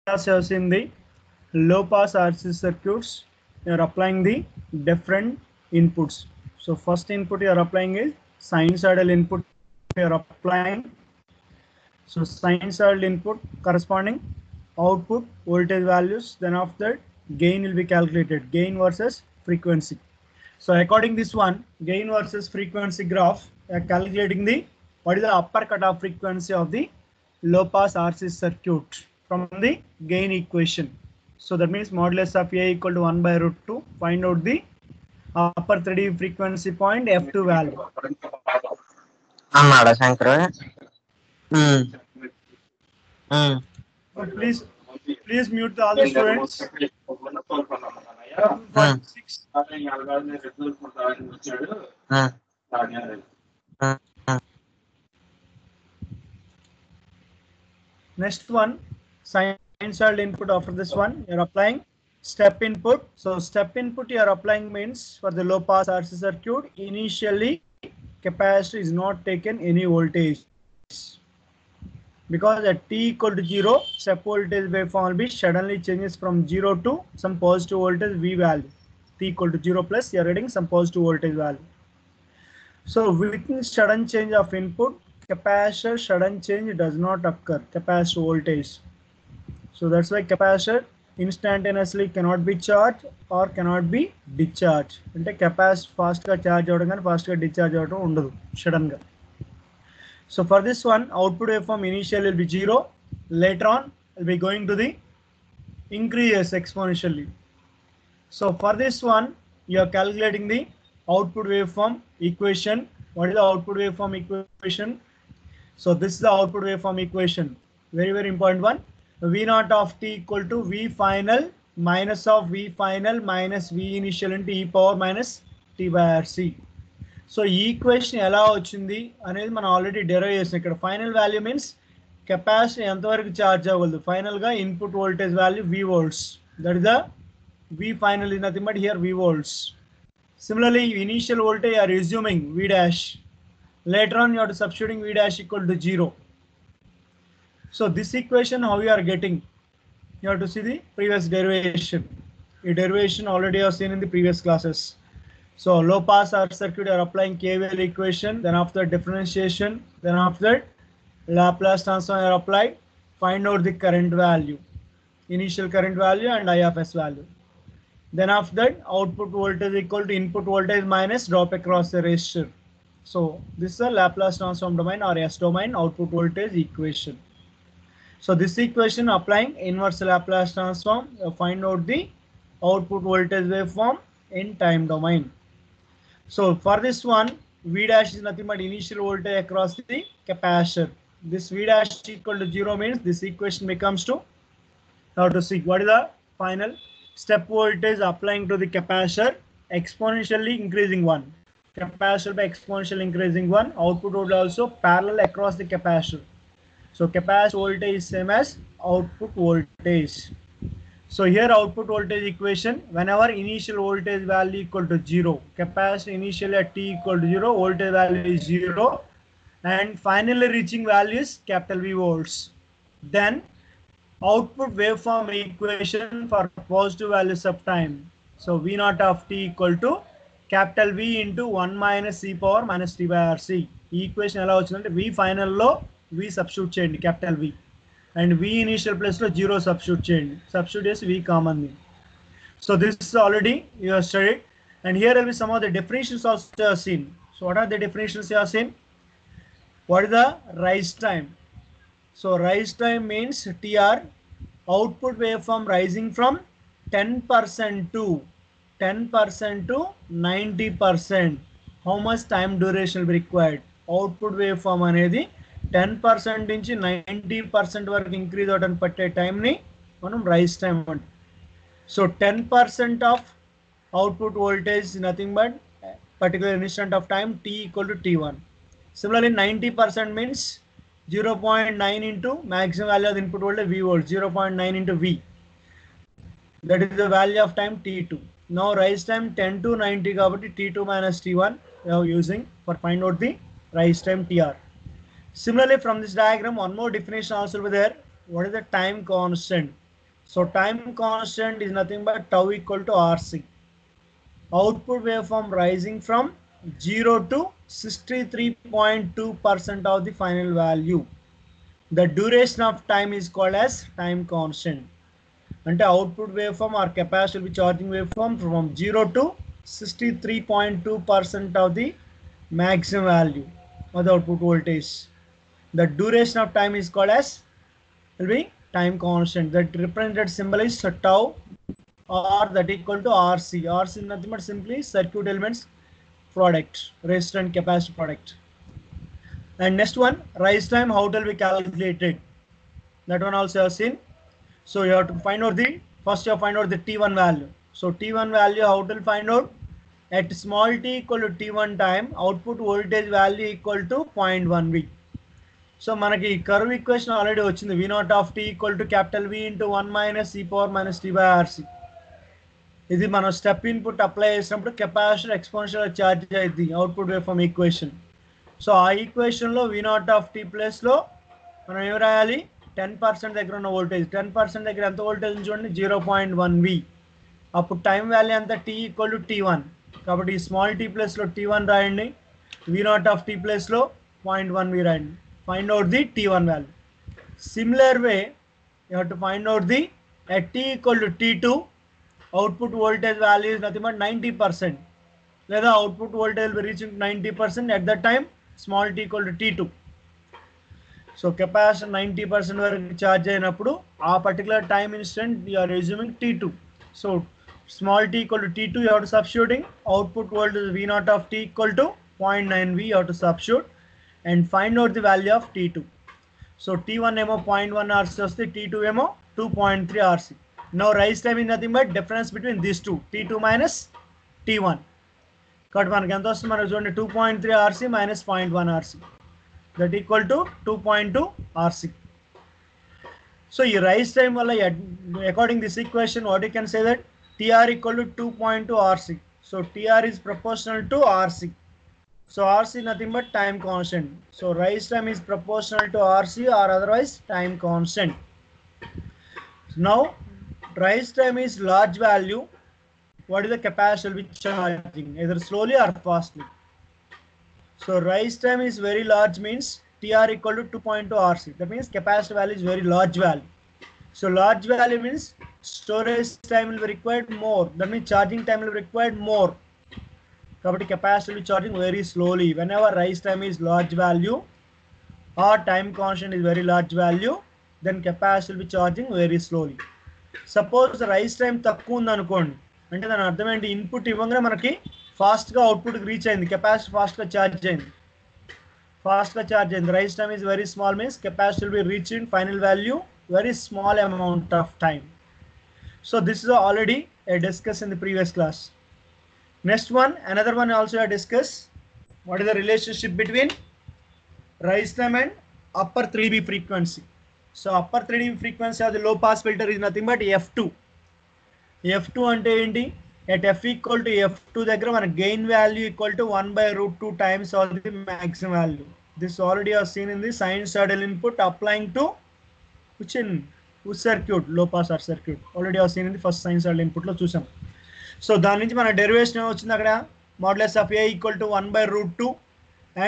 class you have seen the low pass RC circuits. You are applying the different inputs. So first input you are applying is sinusoidal input you are applying. So sinusoidal input corresponding output voltage values. Then after gain will be calculated, gain versus frequency. So according this one, gain versus frequency graph, calculating the what is the upper cutoff frequency of the low pass RC circuit from the gain equation. So that means modulus of A equal to 1 by root 2. Find out the upper 3D frequency point F2 value. అన్నాడా Shankar Please mute all the students. 246. Next one, sinusoidal input. After this one, you are applying step input. So step input you are applying means for the low pass RC circuit, initially capacitor is not taken any voltage, because at t equal to 0, step voltage waveform will be suddenly changes from 0 to some positive voltage V value. T equal to 0 plus, you are getting some positive voltage value. So within sudden change of input, capacitor sudden change does not occur, capacitor voltage. So that's why capacitor instantaneously cannot be charged or cannot be discharged. Ante capacitor fast ga charge avadam gaani fast ga discharge avadam undadu sudden ga. So for this one, output waveform initially will be 0. Later on, will be going to the increases exponentially. So for this one, you are calculating the output waveform equation. What is the output waveform equation? So this is the output waveform equation. Very important one. V naught of t equal to V final minus of V final minus V initial into e power minus t by RC. So ఈ equation ఎలా వచ్చింది అనేది మనం already derive చేసాం. ఇక్కడ final value means capacity ఎంతవరకు charge అవ్వగలదు. ఫైనల్గా input voltage value V volts. That is the V final is nothing but here V volts. Similarly, initial voltage you are assuming V dash. Later on, you are substituting V dash equal to 0. So this equation, how you are getting? You have to see the previous derivation. The derivation already you have seen in the previous classes. So low pass RC circuit, you are applying KVL equation. Then after differentiation, then after Laplace transform you are applied. Find out the current value, initial current value and I of S value. Then after that, output voltage equal to input voltage minus drop across the resistor. So this is a Laplace transform domain or S domain output voltage equation. So this equation applying inverse Laplace transform, find out the output voltage waveform in time domain. So for this one, V dash is nothing but initial voltage across the capacitor. This V dash equal to 0 means this equation becomes to, now to see what is the final step voltage applying to the capacitor, exponentially increasing 1. Capacitor by exponentially increasing 1, output would also parallel across the capacitor. So capacitor voltage is same as output voltage. So here output voltage equation, whenever initial voltage value equal to 0, capacitor initially at t equal to 0, voltage value is 0 and finally reaching value is capital V volts. Then output waveform equation for positive values of time. So V naught of t equal to capital V into 1 minus e power minus t by RC. ఈ equation ఎలా వచ్చిందంటే V final లో V substitute చేయండి capital V and V initial place లో 0 substitute చేయండి. Substitute చేసి V common the. So this is already you have studied and here will be some of the definitions also you have seen. So what are the definitions you have seen? What is the rise time? So rise time means TR, output waveform rising from 10% to 90%. How much time duration will be required? Output waveform అనేది 10% నుంచి 90% వరకు increase అవడానికి పట్టే టైంని మనం rise time అంటాం. So 10% of output voltage nothing but particular instant of time t equal to t1. Similarly 90% means 0.9 into maximum value of the input voltage V volts, 0.9 into V. That is the value of time t2. Now rise time 10 to 90 కాబట్టి t2 minus t1 we are using for find out the rise time tr. Similarly from this diagram one more definition also will be there. What is the time constant? So time constant is nothing but tau equal to RC. Output waveform rising from 0 to 63.2% of the final value. The duration of time is called as time constant. And output waveform or capacitor charging waveform from 0 to 63.2% of the maximum value of the output voltage. The duration of time is called as will be time constant. That represented symbol is tau or that equal to RC. RC is nothing but simply circuit elements product, resistor and capacitor product. And next one, rise time, how it will be calculated. That one also have seen. So you have to find out the, first you have to find out the T1 value. So T1 value, how to find out? At small t equal to T1 time, output voltage value equal to 0.1 V. So manaki curve equation already వచ్చిndi. V naught of t equal to capital V into 1 minus e power minus t by RC. ఇది మనం step input apply చేసినప్పుడు capacitor exponential charge అయింది output wave form equation. So ఆ ఈక్వేషన్లో V naught of T ప్లేస్లో మనం ఏం రాయాలి? 10% దగ్గర ఉన్న వోల్టేజ్, 10% దగ్గర ఎంత వోల్టేజ్ చూడండి 0.1 V. అప్పుడు టైం వాల్యూ అంతా టీ ఈక్వల్ టు T1. కాబట్టి ఈ స్మాల్ టీ ప్లేస్లో T1 రాయండి, వి నాట్ ఆఫ్ టీ ప్లేస్లో 0.1 V రాయండి. Find out the T1 value. Similar way you have to find out the at t equal to T2 output voltage value is nothing but 90%. లేదా output voltage will be reaching 90% at that time small t equal to T2. So capacitor 90% వరకు charge అయినప్పుడు ఆ particular time instant you are assuming T2. So small t equal to T2 you have to substituting output voltage V naught of t equal to 0.9 V you have to substitute and find out the value of T2. So T1 ఏమో 0.1 RC వస్తే T2 ఏమో 2.3 RC. Now rise time is nothing but difference between these two, T2 minus T1. కాబట్టి మనకి ఎంత వస్తుంది? మనకు చూడండి 2.3 RC minus 0.1 RC. That equal to 2.2 RC. So ఈ rise time వల్ల according this equation what you can say that TR equal to 2.2 RC. So TR is proportional to RC. So RC nothing but time constant. So rise time is proportional to RC or otherwise time constant. Now rise time is large value. What is the capacitor will be charging either slowly or fastly? So rise time is very large means TR equal to 2.2 RC. That means capacitor value is very large value. So large value means storage time will be required more. That means charging time will be required more. Kabatti capacitor will be charging very slowly. Whenever rise time is large value or time constant is very large value, then capacitor will be charging very slowly. Suppose rise time తక్కువ ఉంది అనుకోండి, అంటే దాని అర్థం ఏంటి? Input ఇవ్వగానే మనకి ఫాస్ట్గా అవుట్పుట్కి రీచ్ అయింది, కెపాసిటర్ ఫాస్ట్గా ఛార్జ్ అయింది. Rice time is very small means capacitor will be reaching final value very small amount of time. So this is already discuss in the previous class. Next one, another one also discuss what is the relationship between rice time and upper 3dB frequency. So upper 3dB frequency of the low pass filter is nothing but F2. F2 అంటే ఏంటి? At F equal to F2 దగ్గర మన gain value equal to 1/√2 times of the maximum value. This already are seen in the sinusoidal input applying to which circuit? Low pass or circuit. Already are seen in the first sinusoidal input లో చూసాం. So దాని నుంచి మన derivation ఏమొచ్చింది అక్కడ? modulus of A equal to 1/√2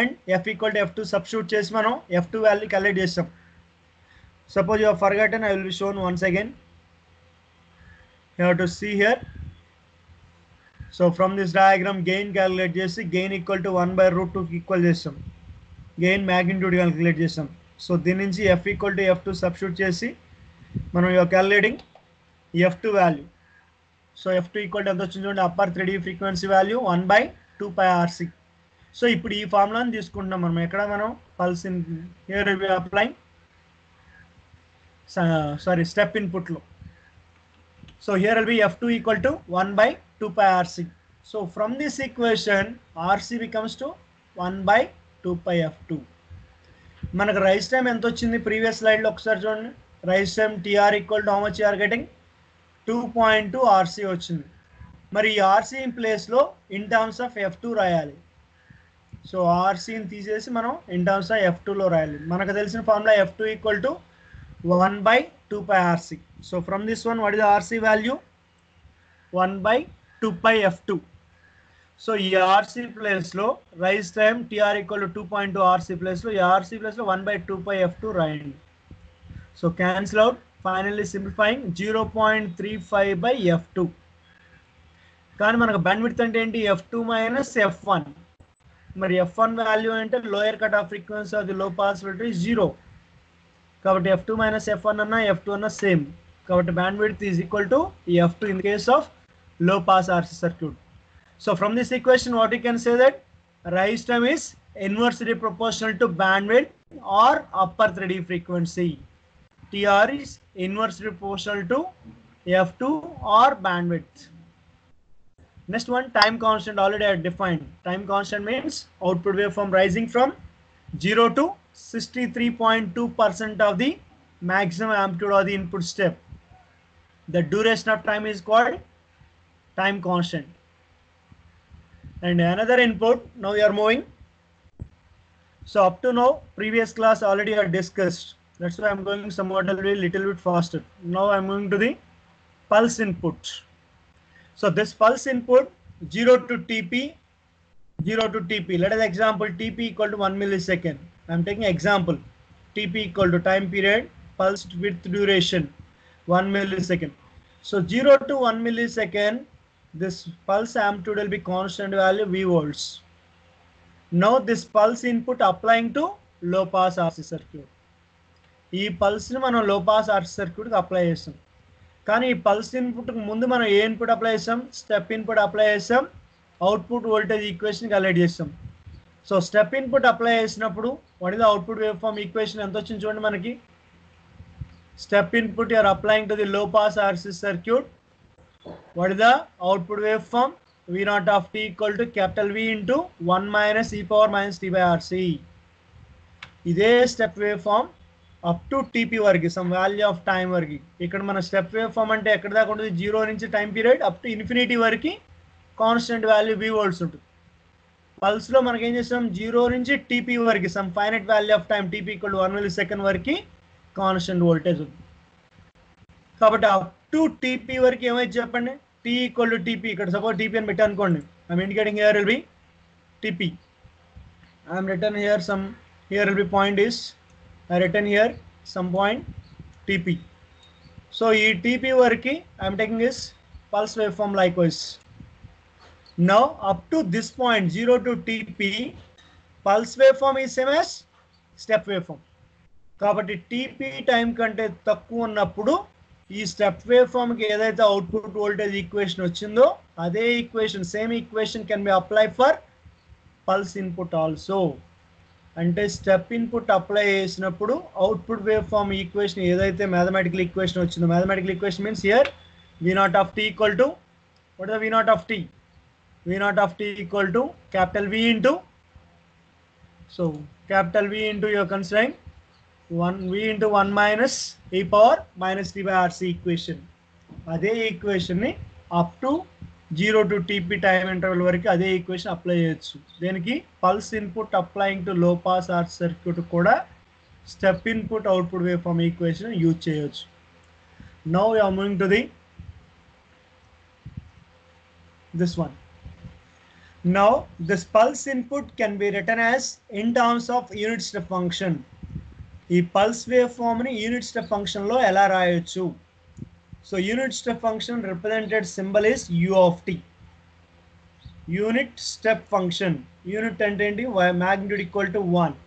and F equal to F2 substitute చేసి మనం F2 value calculate చేస్తాం. Suppose you have forgotten, I will be shown once again. You have to see here. So from this diagram gain calculate chesi gain equal to 1/√2 equal chesam, gain magnitude calculate chesam. So din nunchi F equal to F2 substitute chesi మనం you are calculating F2 value. So F2 equal to ఎంత వచ్చింది చూడండి, upper 3dB frequency value 1/2 pi RC. So ఇప్పుడు ఈ ఫార్ములాని తీసుకుంటున్నాం మనం. ఎక్కడ మనం pulse in here we applying step input low. So here will be F2 equal to 1/2 pi RC. So from this equation RC becomes to 1/2 pi F2. మనకు rise time ఎంత వచ్చింది ప్రీవియస్ స్లైడ్లో ఒకసారి చూడండి. Rise time TR equal to how much you are getting? 2.2 RC వచ్చింది. మరి ఈ RC in ప్లేస్లో ఇన్ టర్మ్స్ ఆఫ్ F2 రాయాలి. సో RCని తీసేసి మనం ఇన్ టర్మ్స్ ఆఫ్ F2లో రాయాలి. మనకు తెలిసిన formula F2 equal to 1/2 2 pi RC. So from this one, what is the RC value? 1 by 2 pi F2. So ఈ RC ప్లేస్ లో rise time TR equal to 2.2 RC place లో ఈ RC place లో 1 by 2 pi F2 రాయండి. So cancel out, finally simplifying 0.35 by F2. కానీ మనకు bandwidth అంటే ఏంటి? F2 minus F1. మరి F1 వాల్యూ అంటే lower cut off frequency of the low pass filter is 0. కాబట్టి F2 minus F1 అన్న F2 అన్న సేమ్. కాబట్టి bandwidth is equal to F2 in case of low pass RC circuit. So from this equation, what you can say that rise time is inversely proportional to bandwidth or upper 3D frequency. TR is inversely proportional to F2 or bandwidth. Next one, time constant already I have defined. Time constant means output waveform rising from 0 to 63.2% of the maximum amplitude of the input step. The duration of time is called time constant. And another input, now we are moving. So up to now, previous class already I discussed. That's why I'm going somewhat a little bit faster. Now I'm moving to the pulse input. So this pulse input 0 to TP, 0 to TP. Let us example TP equal to 1 millisecond. I'm taking example. TP equal to time period, pulse width duration 1 millisecond. So 0 to 1 millisecond. This pulse amplitude will be constant value V volts. Now this pulse input applying to low pass RC circuit. ఈ pulse ని మనం low pass RC circuit కి apply చేస్తాం. కానీ ఈ pulse input కి ముందు మనం ఏ ఇన్పుట్ అప్లై చేస్తాం? స్టెప్ ఇన్పుట్ అప్లై చేస్తాం. అవుట్పుట్ వోల్టేజ్ ఈక్వేషన్ క్యాలిక్యులేట్ చేస్తాం. సో స్టెప్ ఇన్పుట్ అప్లై చేసినప్పుడు what is the output wave form equation ఎంత వచ్చింది చూడండి మనకి. Step input you are applying to the low pass RC circuit. What is the output waveform? V naught of t equal to capital V into 1 minus e power minus t by RC. ఇదే step wave form up to TP వరకు some value of time వరకు. ఇక్కడ మన step wave form అంటే ఎక్కడ దాకా ఉంటుంది? 0 నుంచి time period up to infinity వరకు కాన్స్టెంట్ వాల్యూ V వోల్ట్స్ ఉంటుంది. పల్స్ లో మనకి ఏం చేస్తాం? 0 నుంచి టీపీ వరకు some finite value of time TP equal to 1 millisecond వరకు కాన్స్టెంట్ వోల్టేజ్ ఉంది. కాబట్టి అప్ టు టీపీ వరకు ఏమైతే చెప్పండి? T equal to TP. ఇక్కడ సపోజ్ టీపీ అని పెట్టా అనుకోండి. I'm indicating here will be TP. I'm return here some, here will be point is I return here some point TP. So ఈ TP వరకు I'm taking this pulse wave form likewise. Now up to this point 0 to TP pulse wave form is same as step wave form. కాబట్టి TP time కంటే తక్కువ ఉన్నప్పుడు ఈ step wave form కి ఏదైతే output voltage equation వచ్చిందో అదే equation, same equation can be apply for pulse input also. అంటే స్టెప్ ఇన్పుట్ అప్లై చేసినప్పుడు అవుట్పుట్ వేవ్ ఫార్మ్ ఈక్వేషన్ ఏదైతే మ్యాథమెటికల్ ఈక్వేషన్ వచ్చిందో, mathematical equation means here V naught of t equal to, what is the V naught of t? V naught of t equal to capital V into, so capital V into you are considering 1 V into 1 minus e power minus t by RC equation. అదే equation ని up to 0 to TP time interval వరకు అదే equation apply చేయొచ్చు. దేనికి? Pulse input applying to low pass RC circuit కూడా step input output wave form equation use చేయొచ్చు. Now we are moving to the this one. Now this pulse input can be written as in terms of unit step function. ఈ pulse waveform ని unit step function లో ఎలా రాయొచ్చు? So unit step function represented symbol is u of t. Unit step function. Unit అంటే ఏంటి? magnitude equal to 1.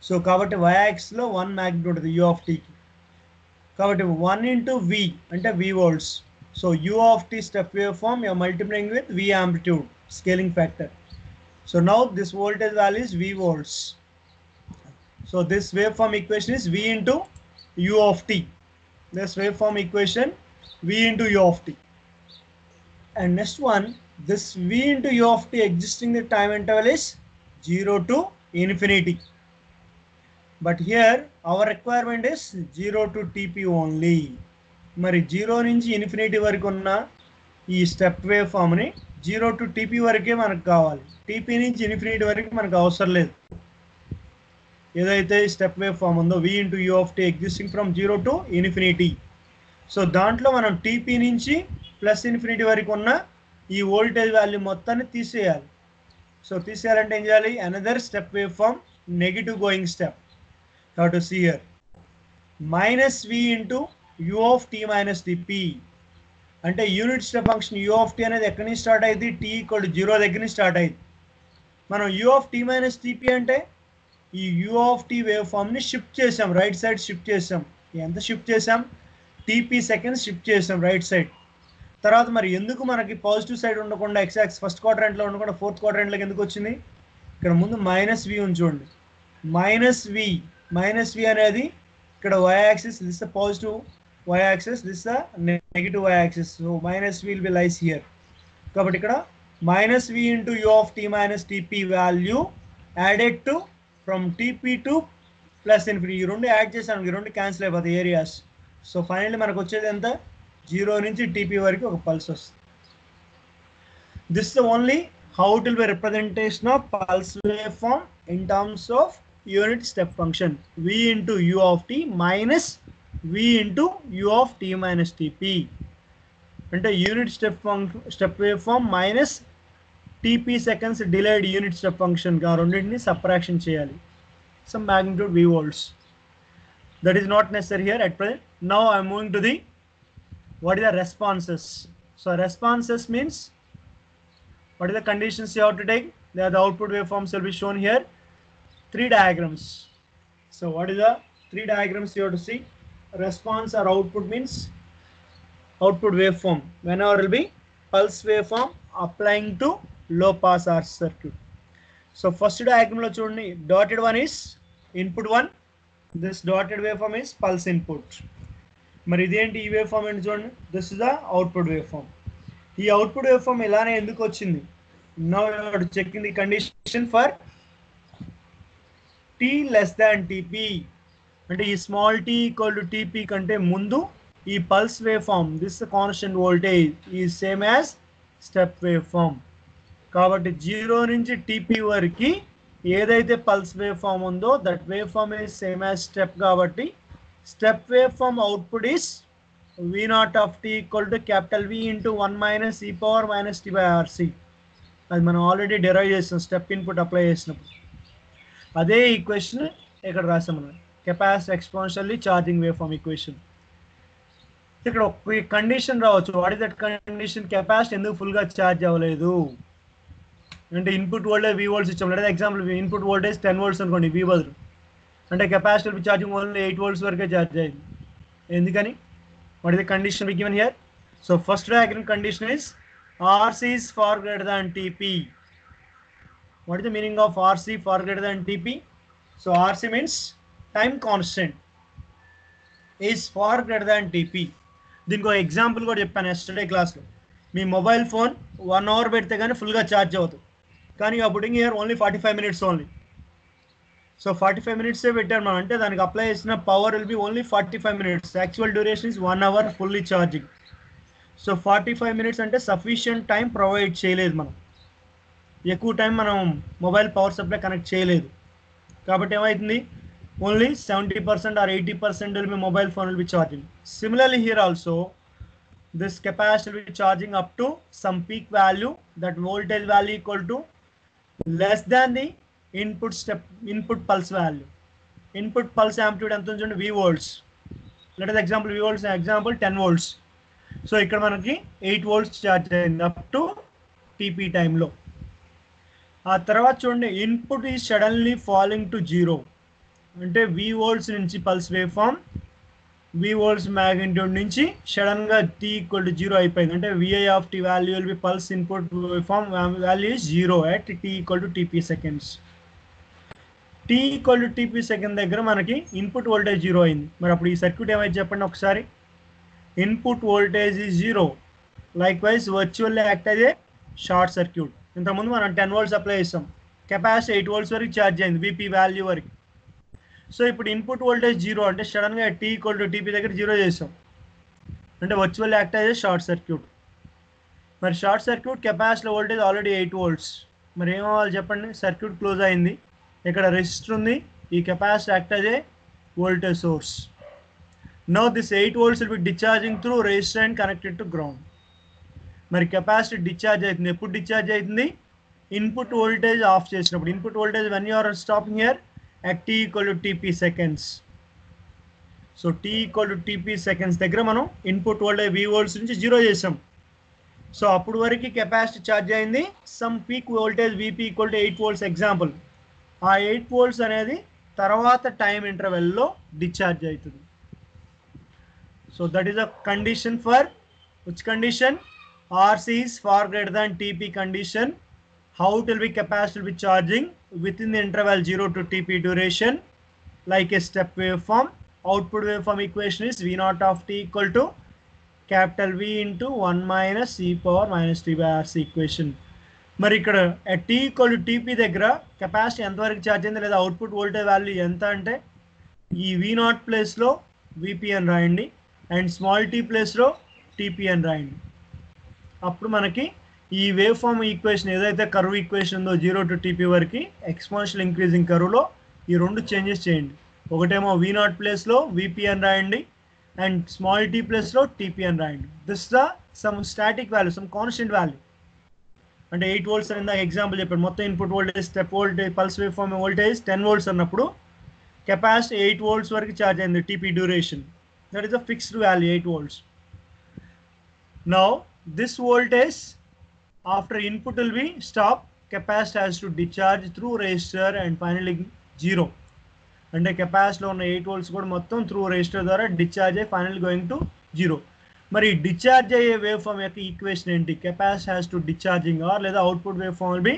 So కాబట్టి y axis లో 1 magnitude ఉంటుంది u of t కి. కాబట్టి 1 into v అంటే v volts. So u of t step waveform you are multiplying with v amplitude scaling factor. So now this voltage value is v volts. So this waveform equation is v into u of t. This waveform equation v into u of t. And next one, this v into u of t existing the time interval is 0 to infinity. But here our requirement is 0 to TP only. మరి 0 నుంచి infinity వరకు ఉన్న ఈ step wave form ని 0 to TP వరకే మనకు కావాలి. TP నుంచి ఇన్ఫినిటీ వరకు మనకు అవసరం లేదు. ఏదైతే స్టెప్ వేవ్ ఫామ్ ఉందో v into u of t existing from 0 to infinity, so దాంట్లో మనం టీపీ నుంచి ప్లస్ ఇన్ఫినిటీ వరకు ఉన్న ఈ వోల్టేజ్ వాల్యూ మొత్తాన్ని తీసేయాలి. సో తీసేయాలంటే ఏం చేయాలి? Another step wave form, negative going step. You have to see here minus v into u of t minus dp. అంటే unit step function u of t అనేది ఎక్కడి నుంచి స్టార్ట్ అయింది? t ఈక్వల్ టు 0 దగ్గర నుంచి స్టార్ట్ అయింది. మనం u of t minus dp అంటే ఈ u ఆఫ్ t వేవ్ ఫామ్ని షిఫ్ట్ చేసాం, రైట్ సైడ్ షిఫ్ట్ చేసాం. ఎంత షిఫ్ట్ చేసాం? tp సెకండ్స్ షిఫ్ట్ చేసాం రైట్ సైడ్. తర్వాత మరి ఎందుకు మనకి పాజిటివ్ సైడ్ ఉండకుండా x యాక్సిస్ ఫస్ట్ క్వాడ్రంట్లో ఉండకుండా ఫోర్త్ క్వాడ్రంట్లోకి ఎందుకు వచ్చింది? ఇక్కడ ముందు మైనస్ v ఉంచండి. మైనస్ v అనేది ఇక్కడ y axis, this is the positive y axis, this is the negative y axis. So minus v will be lies here. కాబట్టి ఇక్కడ minus v into u of t minus tp value added to from tp to plus infinity. ఈ రెండు add చేసాను, ఈ రెండు cancel అయిపోతాయి areas. So finally మనకు వచ్చేది ఎంత? 0 నుంచి tp వరకు ఒక పల్స్ వస్తుంది. This the only how it will be representation of pulse waveform in terms of unit step function, v into u of t minus v into u of t minus tp. అంటే unit step wave form minus tp seconds delayed unit step function గా రెండింటిని subtraction చేయాలి. Some magnitude v volts. That is not necessary here at present. Now I am moving to the what is the responses. So responses means what is the conditions you have to take? The output waveforms will be shown here. 3 diagrams. So what is the 3 diagrams you have to see? Response or output means output waveform. Whenever will be pulse waveform applying to low pass RC circuit. So first diagram lo chudandi, dotted one is input 1. This dotted waveform is pulse input. మరి ఇదేంటి ఈ wave form ఏంటి చూడండి? This is the output wave form. ఈ output wave form ఇలానే ఎందుకు వచ్చింది? Now you have to check in the condition for t less than tp. అంటే ఈ small t equal to tp కంటే ముందు ఈ pulse wave form, this constant voltage is same as step wave form. కాబట్టి 0 నుంచి tp వరకు ఏదైతే pulse wave form ఉందో that wave form is same as step. కాబట్టి step wave form output is v0 of t equal to capital V into 1 minus e power minus t by RC. అది మనం already derive చేస్తాం step input apply చేసినప్పుడు. అదే equation ఇక్కడ రాసాం మనం, capacitor exponentially charging wave form equation. ఇక్కడ ఒక కండిషన్ రావచ్చు. What is that condition? Capacitor ఎందుకు ఫుల్గా ఛార్జ్ అవ్వలేదు అంటే ఇన్పుట్ వోల్టేజ్ v వోల్ట్స్ ఇచ్చాం. లేదా ఎగ్జాంపుల్ ఇన్పుట్ వోల్టేజ్ 10 వోల్ట్స్ అనుకోండి v బదులు, అంటే కెపాసిటర్ ఛార్జింగ్ ఓన్లీ 8 వోల్ట్స్ వరకే ఛార్జ్ అయింది. ఎందుకని? What is the condition we given here? So first diagram condition is RC is far greater than TP. What is the meaning of RC far greater than TP? So RC means time constant is far greater than TP. దీనికి ఒక example కూడా చెప్పాను yesterday క్లాస్లో. మీ mobile phone 1 hour పెడితే కానీ ఫుల్గా charge అవుతుంది, కానీ you are putting here only 45 minutes ఓన్లీ. సో 45 minutes పెట్టారు మనం, అంటే దానికి అప్లై చేసిన power will be only 45 minutes. Actual duration is 1 hour fully charging. So 45 minutes అంటే సఫిషియంట్ టైం ప్రొవైడ్ చేయలేదు మనం, ఎక్కువ టైం మనం మొబైల్ పవర్ సప్లై కనెక్ట్ చేయలేదు. కాబట్టి ఏమవుతుంది? Only 70% or 80% will be mobile phone will be charging. Similarly here also this capacitor will be charging up to some peak value, that voltage value equal to less than the input pulse value. Input pulse amplitude ఎంత ఉందంటే v volts. Let us example v volts, example 10 volts. So ఇక్కడ మనకి 8 volts ఛార్జ్ అయింది up to tp టైంలో. ఆ తర్వాత చూడండి input is suddenly falling to 0. అంటే v volts నుంచి pulse wave form v volts magnitude నుంచి సడన్గా t ఈక్వల్ టు 0 అయిపోయింది. అంటే vi of t value will be pulse input wave form value is 0 at t equal to tp seconds. t equal to tp second దగ్గర మనకి input voltage 0 అయింది. మరి అప్పుడు ఈ సర్క్యూట్ ఏమైతే చెప్పండి ఒకసారి? Input voltage is 0, like wise virtually act అయ్యే షార్ట్ సర్క్యూట్. ఇంతకుముందు మనం 10 volts అప్లై చేస్తాం, కెపాసిటీ 8 volts వరకు ఛార్జ్ అయింది VP వాల్యూ వరకు. సో ఇప్పుడు ఇన్పుట్ వోల్టేజ్ 0 అంటే సడన్గా t ఈక్వల్ టు tp దగ్గర 0 చేసాం, అంటే వర్చువల్ యాక్ట్ అయ్యే షార్ట్ సర్క్యూట్. మరి short circuit capacity voltage already 8 volts. మరి ఏమవ్వాలి చెప్పండి? సర్క్యూట్ క్లోజ్ అయింది, ఇక్కడ రెసిస్టర్ ఉంది, ఈ కెపాసిటీ యాక్ట్ అయ్యే voltage source. Now this 8 volts will be discharging through resistor and connected to ground. మరి కెపాసిటీ డిశ్చార్జ్ అవుతుంది. ఎప్పుడు డిశ్చార్జ్ అవుతుంది? ఇన్పుట్ వోల్టేజ్ ఆఫ్ చేసినప్పుడు. Input voltage when you are stopping here at t equal to tp seconds. So t equal to tp seconds దగ్గర మనం input voltage v volts నుంచి 0 చేసాం. So అప్పుడు వరకు కెపాసిటీ ఛార్జ్ అయింది. Some peak voltage vp equal to 8 volts example. ఆ 8 volts అనేది తర్వాత టైం ఇంటర్వెల్లో డిశ్చార్జ్ అవుతుంది. So that is a condition for which condition? RC is far greater than TP condition. How it will be capacitor will be charging within the interval 0 to TP duration like a step waveform. Output waveform equation is V naught of t equal to capital V into 1 minus e power minus t by RC equation. మరి ఇక్కడ at t equal to TP దగ్గర capacity ఎంతవరకు charge అయింది లేదా output voltage value ఎంత అంటే ఈ V not ప్లేస్లో VP అని రాయండి అండ్ స్మాల్ t ప్లేస్లో TP అని రాయండి. అప్పుడు మనకి ఈ వేవ్ ఫామ్ ఈక్వేషన్ ఏదైతే కర్వ్ ఈక్వేషన్ ఉందో 0 to TP వరకు ఎక్స్పోనెన్షియల్ ఇంక్రీజింగ్ కర్వ్లో ఈ రెండు చేంజెస్ చేయండి. ఒకటేమో V నాట్ ప్లేస్లో VP అని రాయండి అండ్ స్మాల్ t ప్లేస్లో TP అని రాయండి. This the some static value, some constant value. అంటే 8 వోల్ట్స్ అని ఇందాక ఎగ్జాంపుల్ చెప్పాను. మొత్తం input voltage step voltage pulse wave form voltage 10 volts అన్నప్పుడు కెపాసిటీ 8 వోల్ట్స్ వరకు ఛార్జ్ అయింది TP duration. That is the fixed value 8 volts. Now this voltage after input will be stop, capacitor has to discharge through resistor and finally 0. అంటే కెపాసిటీలో ఉన్న 8 volts కూడా మొత్తం through resistor ద్వారా discharge అయ్యి final going to 0. మరి discharge అయ్యే wave form యొక్క equation ఏంటి? Capacitor has to discharging or లేదా output wave form will be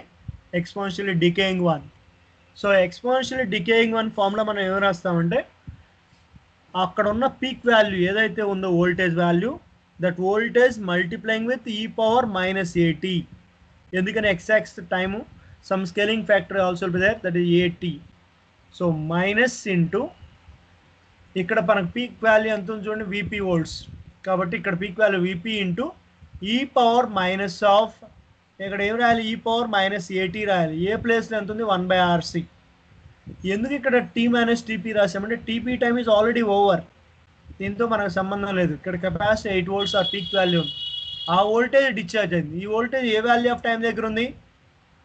exponentially decaying one. So exponentially decaying one ఫామ్లో మనం ఏం రాస్తామంటే అక్కడ ఉన్న పీక్ వాల్యూ ఏదైతే ఉందో voltage value, that voltage multiplying with e power minus at. ఎందుకని x-axis time some scaling factor also will be there, that is at. So minus into ఇక్కడ మనకు పీక్ వాల్యూ ఎంత ఉంది చూడండి VP volts, కాబట్టి ఇక్కడ peak value VP into e power minus of ఇక్కడ ఏం రాయాలి? e power minus at రాయాలి. ఏ ప్లేస్లో ఎంత ఉంది? 1/RC. ఎందుకు ఇక్కడ t minus TP రాసామంటే TP time is already over, దీంతో మనకు సంబంధం లేదు. ఇక్కడ కెపాసిటీ 8 volts ఆ పీక్ వాల్యూ, ఆ వోల్టేజ్ డిశ్చార్జ్ అయింది. ఈ voltage A value of time దగ్గర ఉంది?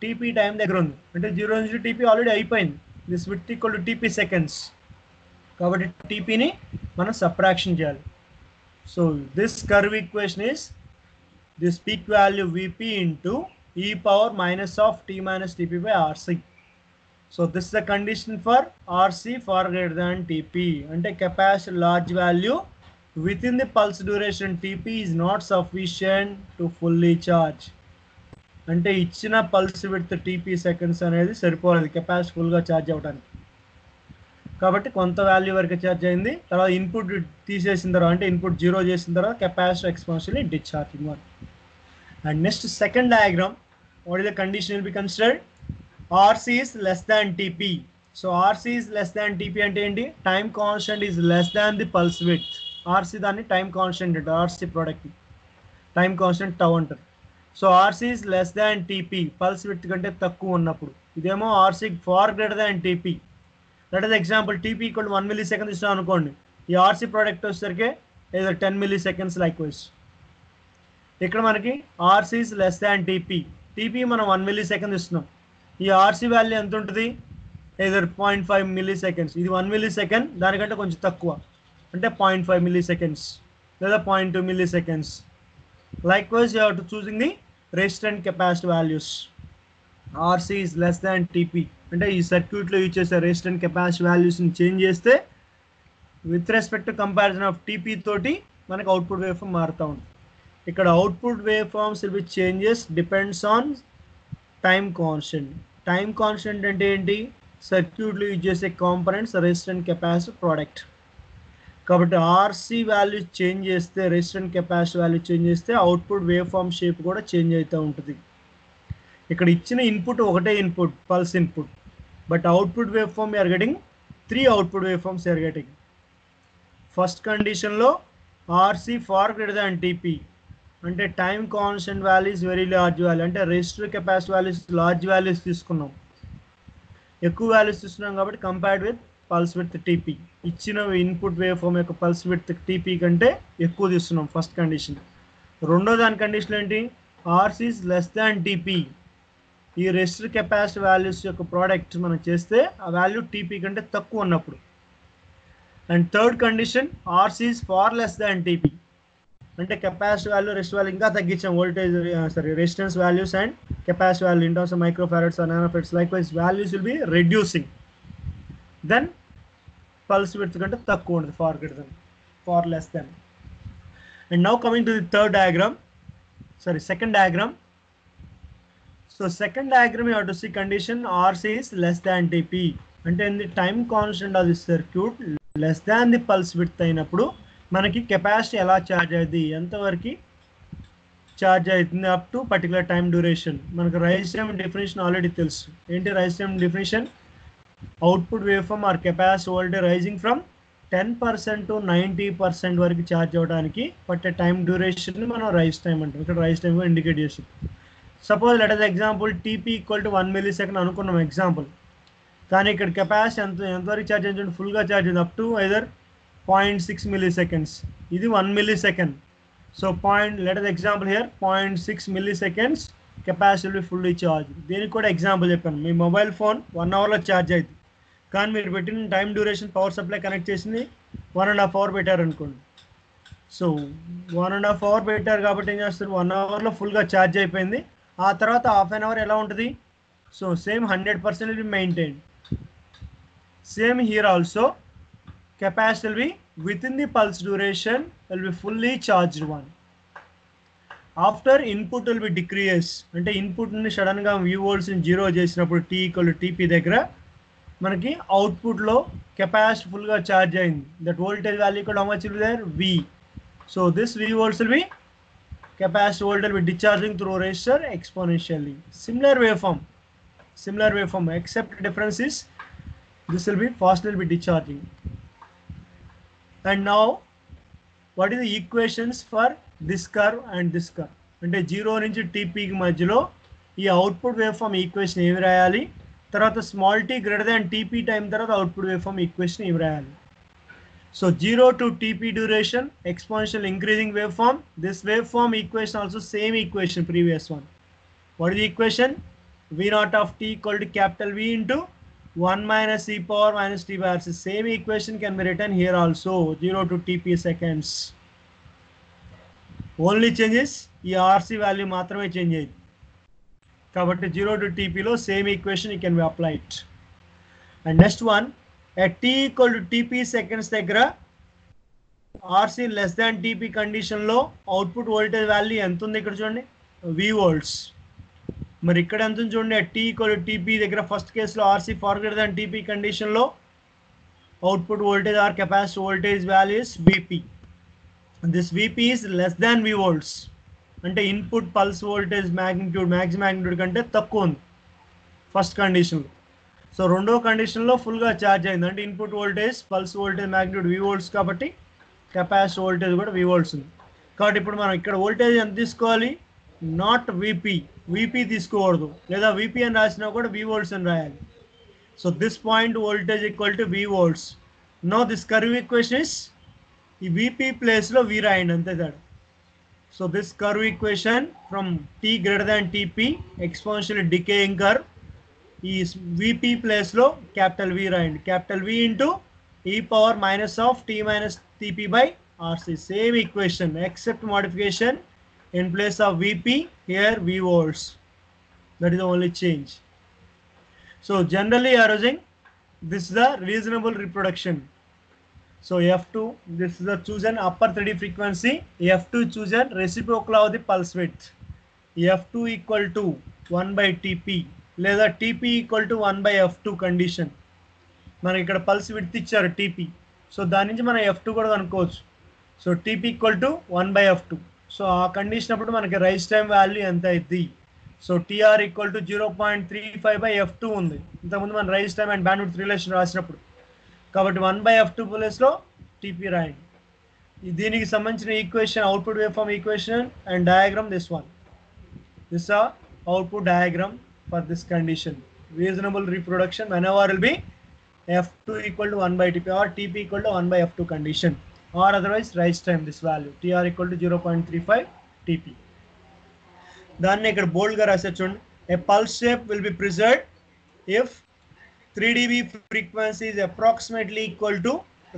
TP టైం దగ్గర ఉంది. అంటే 0 నుంచి TP ఆల్రెడీ అయిపోయింది. This with equal to TP seconds, కాబట్టి TPని మనం సబ్ట్రాక్షన్ చేయాలి. So this curve equation is this peak value VP into e power minus of t minus TP by RC. So this is the condition for RC far greater than TP. అంటే capacitor large value within the pulse duration TP is not sufficient to fully charge. అంటే ఇచ్చిన pulse width TP seconds అనేది సరిపోలేదు capacitor ఫుల్గా charge అవ్వడానికి. కాబట్టి కొంత value వరకు ఛార్జ్ అయింది. తర్వాత ఇన్పుట్ తీసేసిన తర్వాత అంటే ఇన్పుట్ 0 చేసిన తర్వాత capacitor exponentially discharging one. And next second diagram, what is the condition will be considered? RC is less than TP. So RC is less than TP అంటే ఏంటి? Time constant is less than the pulse width. RC దాన్ని time constant అంటారు. RC product time constant tau అంటారు. So RC is less than TP, pulse width కంటే తక్కువ ఉన్నప్పుడు. ఇదేమో RC far greater than TP. That is example TP equal 1 millisecond ఇస్తాం అనుకోండి, ఈ RC ప్రోడక్ట్ వచ్చేసరికి ఏదో 10 milliseconds లైక్ వైజ్. ఇక్కడ మనకి RC is less than TP, TP మనం 1 millisecond ఇస్తున్నాం. ఈ RC వాల్యూ ఎంత ఉంటుంది? Either 0.5 milliseconds. ఇది 1 millisecond, దానికంటే కొంచెం తక్కువ అంటే 0.5 milliseconds లేదా 0.2 milliseconds. Like wise you have to choosing the resistant capacity values. RC is less than TP అంటే ఈ సర్క్యూట్లో యూజ్ చేసే రెసిస్టెంట్ కెపాసిటీ వాల్యూస్ని చేంజ్ చేస్తే with respect to comparison of TP తోటి మనకు అవుట్పుట్ వేవ్ ఫామ్ మారుతూ ఉంటుంది. ఇక్కడ output wave forms will be changes depends on time constant. Time constant అంటే ఏంటి? సర్క్యూట్లో యూజ్ చేసే కాంపనెంట్స్ రెసిస్టెంట్ కెపాసిటీ ప్రోడక్ట్. కాబట్టి RC వాల్యూ చేంజ్ చేస్తే, రెసిస్టెంట్ కెపాసిటీ వాల్యూ చేంజ్ చేస్తే అవుట్పుట్ వేవ్ ఫామ్ షేప్ కూడా చేంజ్ అవుతూ ఉంటుంది. ఇక్కడ ఇచ్చిన ఇన్పుట్ ఒకటే input, pulse input, but output wave form you are getting 3 output wave forms you are getting. First కండిషన్లో RC far greater than TP అంటే time constant values very large value, అంటే resistor capacity values large values తీసుకున్నాం, ఎక్కువ values తీసుకున్నాం కాబట్టి compared with pulse width TP. ఇచ్చిన input wave form యొక్క pulse width TP కంటే ఎక్కువ తీస్తున్నాం ఫస్ట్ కండిషన్. రెండో దాని కండిషన్ ఏంటి, RC is less than TP. ఈ రెసిస్టర్ కెపాసిటీ వాల్యూస్ యొక్క ప్రోడక్ట్ మనం చేస్తే ఆ వాల్యూ టీపీ కంటే తక్కువ ఉన్నప్పుడు. And third condition, RC is far less than TP. అంటే కెపాసిటీ వాల్యూ రెసిస్టర్ వాల్యూ ఇంకా తగ్గించాం, voltage resistance values and capacity value in terms of microfarads or nanofarads likewise values will be reducing. Then pulse width కంటే తక్కువ ఉంటుంది, far less than. And now coming to the second diagram. So second diagram you have to see condition RC is less than TP. అంటే in the time constant of the circuit less than the pulse width అయినప్పుడు మనకి capacity ఎలా charge అవుతుంది, ఎంతవరకు charge అవుతుంది up to particular time duration. మనకు rise time definition already తెలుసు. ఏంటి rise time definition, output wave form or capacity voltage rising from 10% to 90% వరకు ఛార్జ్ అవ్వడానికి పట్టే టైం డ్యూరేషన్ మనం రైజ్ టైం అంటాం. ఇక్కడ రైజ్ టైం ఇండికేట్ చేసి, suppose let us example TP equal to 1 millisecond అనుకున్నాం ఎగ్జాంపుల్. కానీ ఇక్కడ కెపాసిటీ ఎంతవరకు ఛార్జ్ అయింది, ఫుల్గా ఛార్జ్ అయింది అప్ టు ఐదర్ 0.6 milliseconds. ఇది 1 millisecond. So let us example here 0.6 milliseconds capacity will be fully charge. దీనికి కూడా ఎగ్జాంపుల్ చెప్పాను, మీ మొబైల్ ఫోన్ 1 hourలో ఛార్జ్ అవుతుంది, కానీ మీరు పెట్టిన time duration power supply connect చేసింది 1.5 hour పెట్టారు అనుకోండి. సో 1.5 hour పెట్టారు కాబట్టి ఏం చేస్తారు, 1 hourలో ఫుల్గా ఛార్జ్ అయిపోయింది. ఆ తర్వాత హాఫ్ అన్ అవర్ ఎలా ఉంటుంది, so same 100% will be maintain. Same here also capacity will be within the pulse duration will be fully charged one. After input will be decrease, అంటే ఇన్పుట్ని సడన్గా V volts 0 చేసినప్పుడు T ఈక్వల్ టు TP దగ్గర మనకి అవుట్పుట్లో capacity ఫుల్గా charge అయింది. That voltage value ఇక్కడ how much will be there, V. So this V volts will be capacity voltage will be discharging through resistor exponentially. Similar waveform, except difference is this will be fast will be discharging. And now what is the equations for this curve and this curve? అంటే 0 నుంచి TP కి మధ్యలో ఈ output wave form equation ఏమి రాయాలి, తర్వాత small t greater than TP time తర్వాత output wave form equation ఏమి రాయాలి. So 0 to TP duration, exponential increasing waveform. This waveform equation also same equation previous one. What is the equation? V naught of t equal to capital V into 1 minus e power minus t by RC. Same equation can be written here also. 0 to TP seconds. Only changes ఈ RC value మాత్రమే change అయ్యింది కాబట్టి 0 to TP లో same equation it can be applied. And next one, at t equal to TP seconds దగ్గర RC less than TP condition లో output voltage value ఎంత ఉంది ఇక్కడ చూడండి, V volts. మరి ఇక్కడ ఎంత ఉంది చూడండి, at t equal to TP దగ్గర ఫస్ట్ కేసులో RC far greater than TP condition లో output voltage or capacity voltage value is VP. This VP is less than V volts. అంటే input pulse voltage magnitude magnitude కంటే తక్కువ ఉంది first కండిషన్లో. So రెండో కండిషన్లో ఫుల్గా ఛార్జ్ అయింది, అంటే input voltage pulse voltage magnitude V volts కాబట్టి కెపాసిటీ వోల్టేజ్ కూడా V volts ఉంది. కాబట్టి ఇప్పుడు మనం ఇక్కడ వోల్టేజ్ ఎంత తీసుకోవాలి, నాట్ VP తీసుకోకూడదు, లేదా VP అని రాసినా కూడా V volts అని రాయాలి. So this point voltage equal to V volts. No this curve equation is ఈ VP ప్లేస్లో V రాయండి అంతే తేడా. So this curve equation from t greater than TP exponential decaying curve, ఈ VP ప్లేస్లో క్యాపిటల్ V రాయండి, capital V into e power minus of t minus TP by RC. Same equation except modification, in place of VP here V volts. That is the only change. So generally you are using this is the reasonable reproduction. So F2, this is the chosen upper 3D frequency, F2 chosen reciprocal of the pulse width, F2 equal to 1 by TP లేదా TP equal to 1 by F2 condition. మనకి ఇక్కడ pulse width ఇచ్చారు TP, so దాని నుంచి మనం F2 కూడా కనుక్కోవచ్చు. So TP equal to 1 by F2. So ఆ కండిషన్ అప్పుడు మనకి రైజ్ టైం వాల్యూ ఎంత అయింది, so TR equal to 0.35 by F2 ఉంది ఇంతకుముందు మన rise time and bandwidth relation రాసినప్పుడు, కాబట్టి 1 by F2 ప్లేస్లో TP రాయండి. దీనికి సంబంధించిన equation output wave form equation and diagram this one. This are output diagram for this condition. Reasonable reproduction whenever will be f2 equal to 1 by tp or tp equal to 1 by f2 condition, or otherwise rise time this value tr equal to 0.35 tp. దాన్ని ఇక్కడ బోల్డ్ గా రాసే చూడండి. A pulse shape will be preserved if 3 dB frequency is approximately equal to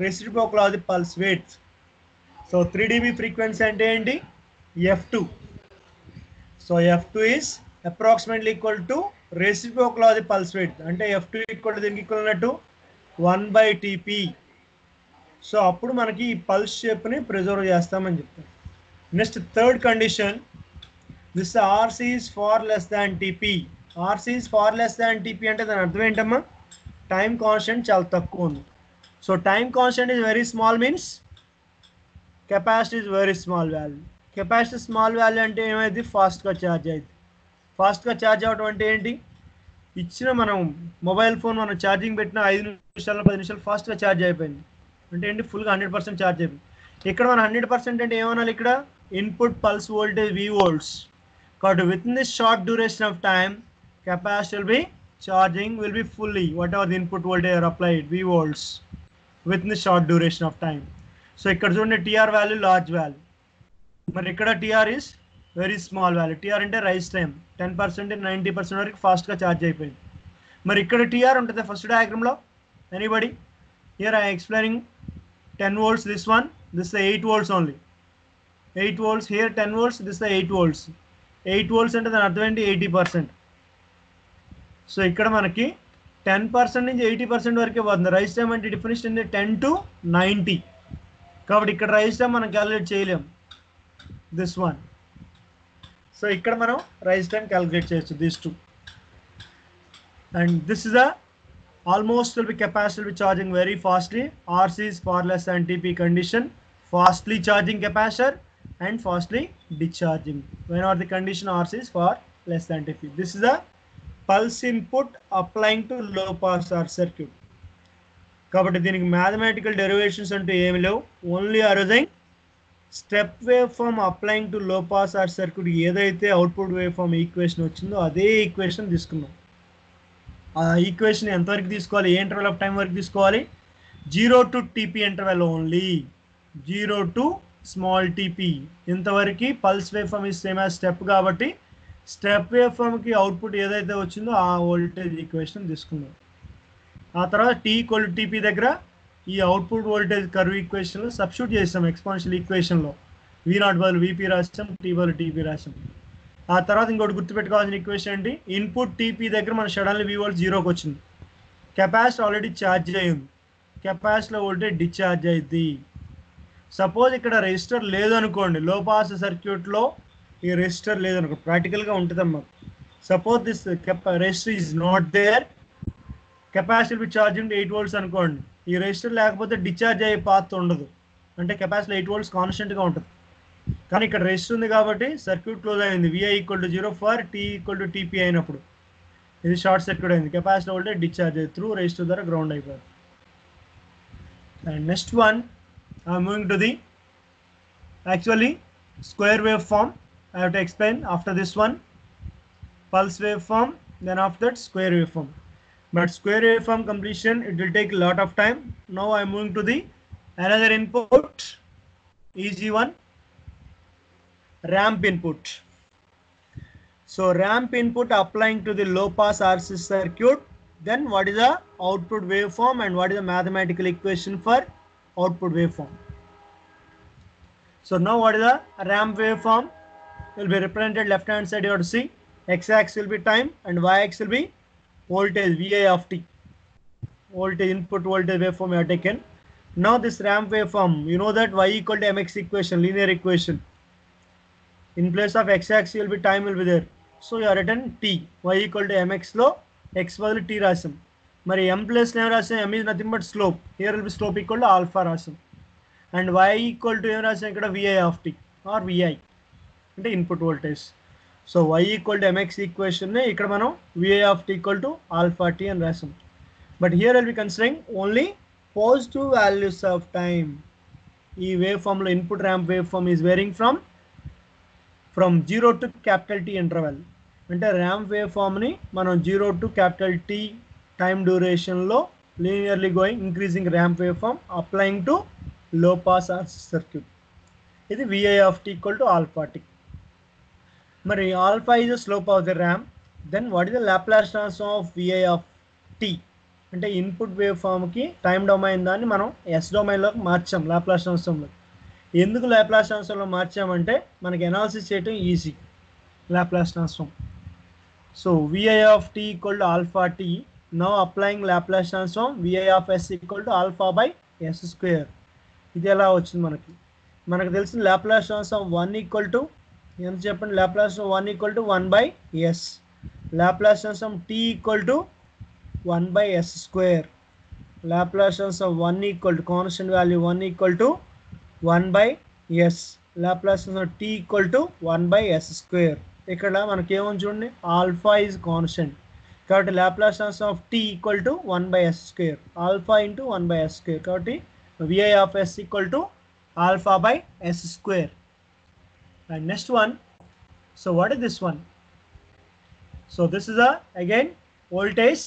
reciprocal of the pulse width. So 3 dB frequency అంటే ఏంటి? f2. So f2 is approximately equal to reciprocal of the pulse width. అంటే f2 equal to దీనికి equal అన్నట్టు 1 by tp. So అప్పుడు మనకి ఈ pulse shape ని preserve చేస్తామని చెప్తాం. Next third condition, this RC is far less than TP. RC is far less than TP అంటే దాని అర్థం ఏంటమ్మా? టైం కాన్స్టెంట్ చాలా తక్కువ ఉంది. So time constant is very small means capacity is very small value. Capacity small value అంటే ఏమైంది? ఫాస్ట్గా ఛార్జ్ అవుతుంది. ఫాస్ట్గా ఛార్జ్ అవ్వడం అంటే ఏంటి? ఇచ్చిన మనం మొబైల్ ఫోన్ మనం ఛార్జింగ్ పెట్టిన 5 నిమిషాలు 10 నిమిషాలు ఫాస్ట్గా ఛార్జ్ అయిపోయింది అంటే ఏంటి? ఫుల్గా 100% ఛార్జ్ అయిపోయింది. ఇక్కడ మనం 100% అంటే ఏమనాలి? ఇక్కడ input pulse voltage V volts. Because within this short duration of time, capacitor will be charging will be fully whatever the input voltage are applied V volts within the short duration of time. So ikkada chudandi TR value large value, మరి ఇక్కడ TR is very small value. TR అంటే rise time 10% 90% వరకు fast గా charge అయిపోయింది. మరి ఇక్కడ TR ఉంటుంది first diagram లో. Anybody here I explaining 10 volts this one, this is 8 volts only. 8 volts here, 10 volts, this is 8 volts. 8 volts అంటే దాని అర్థం ఏంటి? 80%. సో ఇక్కడ మనకి 10% నుంచి 80% వరకే పోతుంది. రైస్ టైం అంటే డిఫరెన్స్ ఏంటి? 10 to 90. కాబట్టి ఇక్కడ రైస్ టైం మనం క్యాలిక్యులేట్ చేయలేం. This one. సో ఇక్కడ మనం రైస్ టైం క్యాలిక్యులేట్ చేయొచ్చు this two. And this is the almost will be capacitor will be charging very fastly. RC is far less than TP condition. Fastly charging capacitor and fastly discharging whenever the condition RC is far less than TP. This is the pulse input applying to low pass RC circuit. కాబట్టి దీనికి mathematical derivations అంటే ఏమి లేవు. Only arising step wave form applying to low pass RC circuit ఏదైతే output wave form equation వచ్చిందో అదే equation తీసుకున్నాం. ఆ ఈక్వేషన్ ఎంతవరకు తీసుకోవాలి? ఏ ఇంటర్వెల్ ఆఫ్ టైం వరకు తీసుకోవాలి? 0 to TP interval only. 0 to small TP ఇంతవరకు pulse wave form is same as step కాబట్టి స్టెప్ వేవ్ ఫామ్కి అవుట్పుట్ ఏదైతే వచ్చిందో ఆ వోల్టేజ్ ఈక్వేషన్ తీసుకున్నాం. ఆ తర్వాత T ఈక్వల్ టు TP దగ్గర ఈ అవుట్పుట్ వోల్టేజ్ కర్వ్ ఈక్వేషన్లో సబ్స్టిట్యూట్ చేస్తాం. ఎక్స్పోనెన్షియల్ ఈక్వేషన్లో V0 బదులు VP రాసాం, T బదులు TP రాసాం. ఆ తర్వాత ఇంకోటి గుర్తుపెట్టుకోవాల్సిన ఈక్వేషన్ ఏంటి? ఇన్పుట్ TP దగ్గర మన సడన్లీ V వోల్ట్ 0కి వచ్చింది. కెపాసిటర్ ఆల్రెడీ ఛార్జ్ అయ్యింది. కెపాసిటర్ వోల్టేజ్ డిశ్చార్జ్ అయింది. సపోజ్ ఇక్కడ రెసిస్టర్ లేదనుకోండి, లో పాస్ సర్క్యూట్లో ఈ రెసిస్టర్ లేదనుకో, ప్రాక్టికల్గా ఉంటుందమ్మా. Suppose this resistor is not there, capacitor with charging 8 volts అనుకోండి. ఈ రెసిస్టర్ లేకపోతే డిశ్చార్జ్ అయ్యే పాత్ ఉండదు, అంటే కెపాసిటర్ 8 volts కాన్స్టెంట్గా ఉంటుంది. కానీ ఇక్కడ రెసిస్టర్ ఉంది కాబట్టి సర్క్యూట్ క్లోజ్ అయింది. VI equal to 0 for T equal to TP అయినప్పుడు ఇది షార్ట్ సర్క్యూట్ అయింది. కెపాసిటర్ వోల్టేజ్ డిశ్చార్జ్ అయ్యి త్రూ రెసిస్టర్ ద్వారా గ్రౌండ్ అయిపోయింది. And next one I'm moving to the actually square wave form. I have to explain after this one. Pulse wave form, then after that square wave form. But square wave form completion, it will take a lot of time. Now I am moving to the another input, easy one, ramp input. So ramp input applying to the low pass RC circuit. Then what is the output waveform and what is the mathematical equation for output waveform? So now what is the ramp waveform? Will be represented left hand side. You have to see x-axis will be time and y-axis will be voltage VI of t. Voltage input voltage waveform you have taken. Now this ramp waveform, you know that y equal to mx equation, linear equation. In place of x-axis will be time will be there. So you have written t. Y equal to mx లో x బదులు t రాసాం. మరి m plus ఏం రాసాం? m is nothing but slope. Here will be slope equal to alpha రాసాం. And y equal to ఏం రాసాం? ఇక్కడ VI of t or VI అంటే input voltage. So y equal to mx equation ఇక్కడ మనం VI of t equal to alpha t అని రాసాం. But here will be considering only positive values of time. ఈ wave ఫామ్లో input ramp wave form is varying from 0 to capital T interval. అంటే ramp wave ఫామ్ని మనం 0 to capital T time డ్యూరేషన్లో linearly going increasing ramp waveform applying to low pass RC circuit. ఇది Vi of t equal to alpha t. మరి alpha is the slope of the ramp. Then what is the Laplace transform of Vi of t? అంటే input wave ఫామ్కి time domain దాన్ని మనం yes డొమైన్లోకి మార్చాం Laplace ట్రాన్స్ఫార్మ్లో. ఎందుకు Laplace ట్రాన్స్ఫార్మ్లో మార్చామంటే మనకి analysis చేయటం easy Laplace transform. So Vi of t equal to alpha t. Now applying Laplace transform Vi of s equal to alpha by s square. ఇది ఎలా వచ్చింది మనకు తెలిసిన లాప్లాస్ ట్రాన్స్ఫార్మ్ 1 ఈక్వల్ టు ఎంత చెప్పండి, Laplace 1 equal to 1 by s. Laplace transform t equal to 1 by s square. Laplace transform 1 equal to constant value 1 equal to 1 by s. Laplace transform t equal to 1 by s square. ఇక్కడ మనకి ఏమని చూడండి, alpha is constant కాబట్టి Laplace transform of t equal to 1 by s square. Alpha into 1 by s square కాబట్టి Vi of s equal to alpha by s square. And next one, so what is this one? So this is again voltage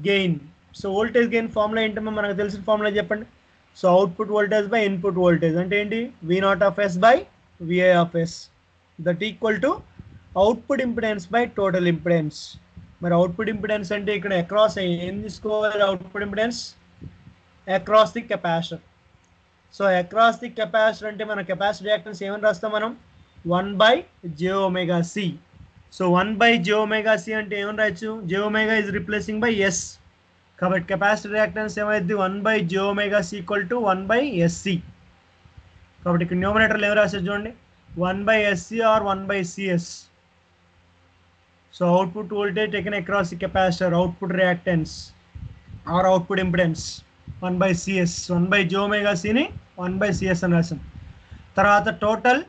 gain. So voltage gain formula ఏంటమ్మా మనకు తెలిసిన formula చెప్పండి. So output voltage by input voltage అంటే ఏంటి, V0 of s by Vi of s that equal to output impedance by total impedance. మరి output impedance అంటే ఇక్కడ across ఏం తీసుకోవాలి, output impedance across the capacitor. So across the capacitor అంటే మన capacitor reactance ఏమని రాస్తాం మనం, 1 by j omega c. So 1 by j omega c అంటే ఏమని రాయొచ్చు, j omega is replacing by s కాబట్టి కెపాసిటర్ రియాక్టెన్స్ ఏమైంది 1 by j omega c equal to 1 by sc. కాబట్టి ఇక్కడ న్యూమరేటర్లో ఏమి రాశారు చూడండి, 1 by sc or 1 by cs. So output voltage taken across the capacitor, output reactance are output impedance 1 by cs. 1 by j omega c ని 1 by cs అని రాసాం. తర్వాత total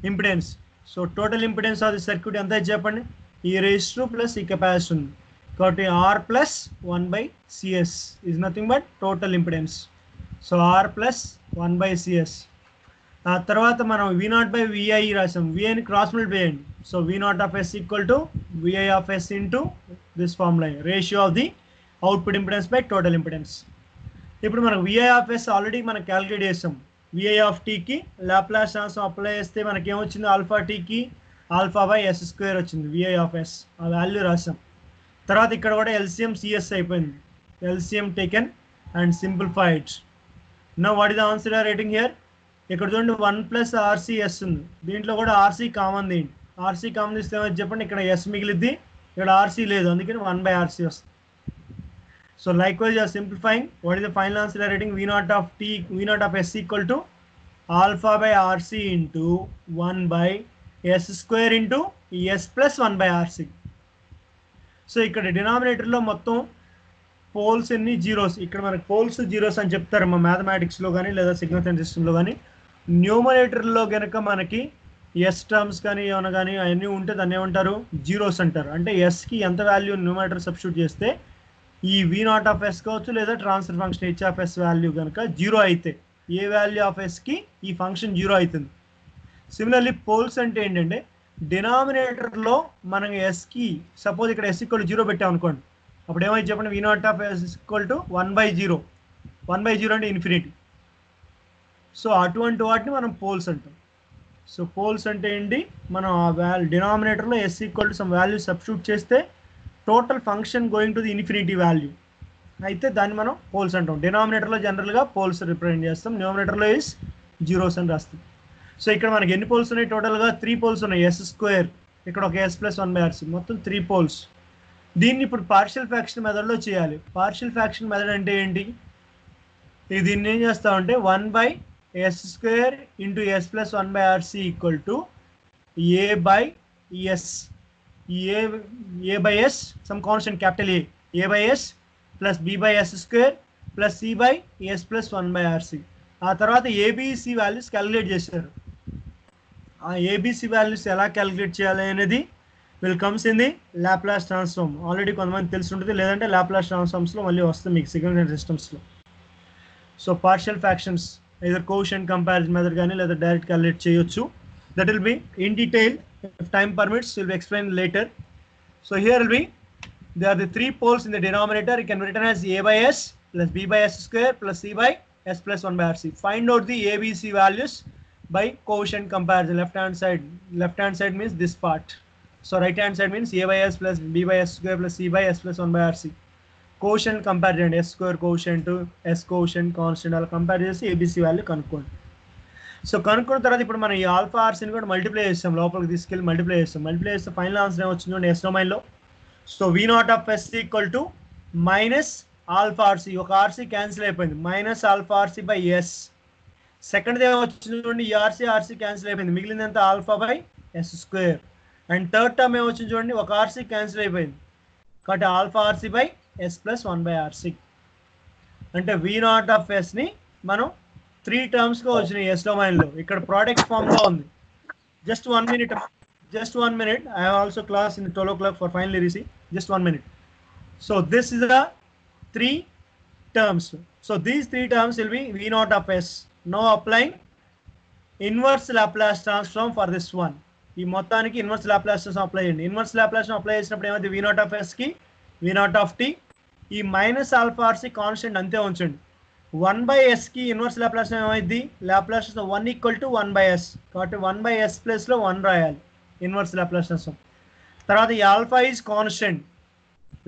impedance. So total impedance of the circuit ఎంత చెప్పండి, ఈ resistor plus ఈ capacitor ఉంది కాబట్టి R plus 1 by cs is nothing but total impedance. So R plus 1 by cs. ఆ తర్వాత మనం V0 by Vi రాసాం, విని క్రాస్ మల్టిప్లై చేయండి. So V0 of s equal to Vi of s into this formula, ratio of the output impedance by total impedance. ఇప్పుడు మనకు Vi of s already మనం calculate చేసాం. Vi of t కి Laplace transform apply చేస్తే మనకి ఏమొచ్చింది, alpha టీకి alpha by s square వచ్చింది Vi of s. ఆ వాల్యూ రాసాం. తర్వాత ఇక్కడ కూడా LCM CS అయిపోయింది, LCM taken and simplified. Now what is the answer are writing here. ఇక్కడ చూడండి 1 ప్లస్ RCS ఉంది, దీంట్లో కూడా RC కామన్ తీయండి. RC కామన్ తీస్తే ఏమైతే చెప్పండి, ఇక్కడ S మిగిలిద్ది, ఇక్కడ RC లేదు, అందుకని 1 by RC వస్తుంది. So likewise you are simplifying. What is the final answer rating? V0 of s equal to alpha by RC into 1 by s square into s plus 1 by RC. So ఇక్కడ denominator లో మొత్తం poles ఎన్ని, zeros. ఇక్కడ మనకి poles zeros అని చెప్తారు మా mathematics లో కానీ లేదా సిగ్నల్స్ అండ్ సిస్టమ్ లో కానీ. న్యూమరేటర్ లో కనుక మనకి ఎస్ టర్మ్స్ కానీ ఏమైనా కానీ అవన్నీ ఉంటే దాన్ని ఏమంటారు, జీరోస్ అంటారు. అంటే ఎస్ కి ఎంత వాల్యూ న్యూమరేటర్ సబ్స్టిట్యూట్ చేస్తే ఈ V0 of s కావచ్చు లేదా transfer function h of s value కనుక జీరో అయితే ఏ వాల్యూ ఆఫ్ ఎస్కి ఈ ఫంక్షన్ జీరో అవుతుంది. సిమిలర్లీ పోల్స్ అంటే ఏంటంటే డినామినేటర్లో మనం ఎస్కి సపోజ్ ఇక్కడ s ఈక్వల్ 0 పెట్టాం అనుకోండి, అప్పుడు ఏమైతే చెప్పండి, V0 of s equal to 1 by 0. 1 by 0 అంటే ఇన్ఫినిటీ. సో అటువంటి వాటిని మనం పోల్స్ అంటాం. సో పోల్స్ అంటే ఏంటి, మనం ఆ డినామినేటర్లో s equal to some value substitute చేస్తే total function going to the infinity value అయితే దాన్ని మనం పోల్స్ అంటాం. డినామినేటర్లో జనరల్గా పోల్స్ రిప్రజెంట్ చేస్తాం, న్యూమరేటర్లో ఇస్ జీరోస్ అని రాస్తాం. సో ఇక్కడ మనకి ఎన్ని పోల్స్ ఉన్నాయి, టోటల్గా 3 పోల్స్ ఉన్నాయి. s స్క్వేర్, ఇక్కడ ఒక s ప్లస్ 1 by RC, మొత్తం 3 పోల్స్. దీన్ని ఇప్పుడు పార్షియల్ ఫ్రాక్షన్ మెథడ్లో చేయాలి. పార్షియల్ ఫ్రాక్షన్ మెథడ్ అంటే ఏంటి, దీన్ని ఏం చేస్తామంటే 1 by s square into s plus 1 by RC equal to a by s. a by s some constant capital a by s plus b by s square plus c by s plus 1 by RC. ఆ తర్వాత ABC values calculate చేశారు. ఆ ABC values ఎలా calculate చేయాలి అనేది will comes in the Laplace transform. Already కొంతమంది తెలిసి ఉంటుంది, లేదంటే లాప్లాస్ ట్రాన్స్ఫార్మ్స్లో మళ్ళీ వస్తుంది మీకు సిగ్నల్స్ అండ్ సిస్టమ్స్లో. So partial fractions either quotient comparison method కానీ లేదా డైరెక్ట్ క్యాలిక్యులేట్ చేయొచ్చు. That will be in detail. If time permits, we'll explain later. So here will be There are the three poles in the denominator. You can written as a by s plus b by s square plus c by s plus 1 by rc. Find out the a, b, c values by coefficient comparison. Left hand side means this part. So right hand side means a by s plus b by s square plus c by s plus 1 by rc. Quotient comparison, s square quotient to s quotient constant అలా compare చేసి ABC value కనుక్కోండి. So కనుక్కున్న తర్వాత ఇప్పుడు మనం ఈ alpha ఆర్సీని కూడా multiply చేస్తాం, లోపలికి తీసుకెళ్ళి మల్టిప్లై చేస్తే ఫైనల్ ఆన్సర్ ఏమొచ్చింది చూడండి ఎస్ డొమైన్లో. So V naught of S equal to minus alpha RC, ఒక ఆర్సీ క్యాన్సిల్ అయిపోయింది, minus alpha RC by S. Second ఏమొచ్చింది చూడండి ఈ ఆర్సీ క్యాన్సిల్ అయిపోయింది, మిగిలిందంతా alpha by S square. And third term ఏమొచ్చింది చూడండి ఒక ఆర్సీ క్యాన్సిల్ అయిపోయింది కాబట్టి alpha RC by S plus 1 by RC. అంటే వి నాట్ ఆఫ్ ఎస్ని మనం 3 టర్మ్స్గా వచ్చినాయి ఎస్ డొమైన్లో. ఇక్కడ ప్రోడక్ట్ ఫామ్లో ఉంది. Just 1 minute, I have also class in 12 o'clock for final RC. Just 1 minute. So this is the 3 terms. So these 3 terms will be v naught of s. Now applying inverse Laplace transform for this one. ఈ మొత్తానికి inverse Laplace transform apply చేయండి. Inverse Laplace apply చేసినప్పుడు ఏమైతే v not of s కి v not of t, ఈ minus alpha RC constant అంతే ఉంచండి. 1 by s కి ఇన్వర్స్ లాప్లాస్ ఏమైంది, Laplace 1 equal to 1 by s కాబట్టి 1 by s ప్లేస్లో 1 రాయాలి ఇన్వర్స్ లాప్లాస్ ట్రాన్స్ఫార్మ్. తర్వాత ఈ alpha is constant,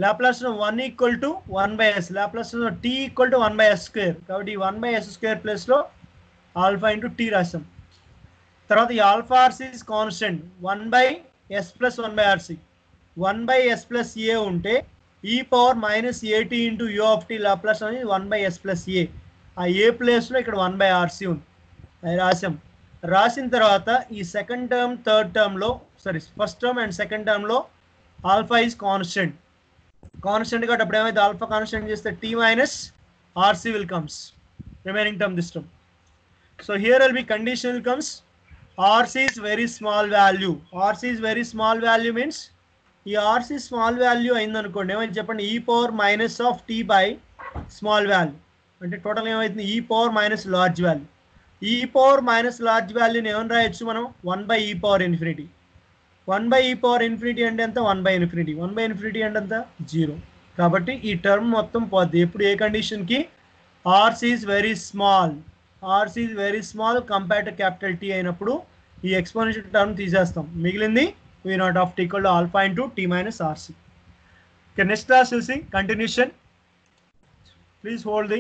Laplace 1 equal to 1 by s, Laplace t equal to 1 by s square కాబట్టి 1 by s స్క్వేర్ ప్లేస్లో alpha into t రాసాం. తర్వాత ఈ alpha RC is constant 1 by s plus 1 by rc. 1 by s plus a ఉంటే e power minus at into u of t Laplace అనేది 1 by s plus a. ఆ ఏ ప్లేస్లో ఇక్కడ 1 by rc ఉంది, అది రాసాం. రాసిన తర్వాత ఈ సెకండ్ టర్మ్ థర్డ్ టర్మ్లో ఫస్ట్ టర్మ్ అండ్ సెకండ్ టర్మ్లో ఆల్ఫా ఈజ్ కాన్స్టెంట్ కాబట్టి అప్పుడు ఏమైతే ఆల్ఫా కాన్స్టెంట్ చేస్తే t minus rc will comes remaining term this term. So here will B condition comes rc is very small value. rc is very small value means ఈ rc small value అయింది అనుకోండి ఏమైంది చెప్పండి, ఈ power minus of t by small value అంటే total ఏమవుతుంది ఈ power minus large value. ఈ పవర్ మైనస్ లార్జ్ వాల్యూని ఏమని రాయొచ్చు మనం 1 by e power infinity. 1 by e power infinity అంటే ఎంత 1 by ఇన్ఫినిటీ, 1 by ఇన్ఫినిటీ అంటే ఎంత 0. కాబట్టి ఈ టర్మ్ మొత్తం పోద్ది ఎప్పుడు ఏ కండిషన్కి rc is very small compare to capital T అయినప్పుడు ఈ ఎక్స్పోనెన్షియల్ టర్మ్ తీసేస్తాం, మిగిలింది v naught of t equal to alpha into t minus rc. Okay, next class we'll see continuation. Please hold the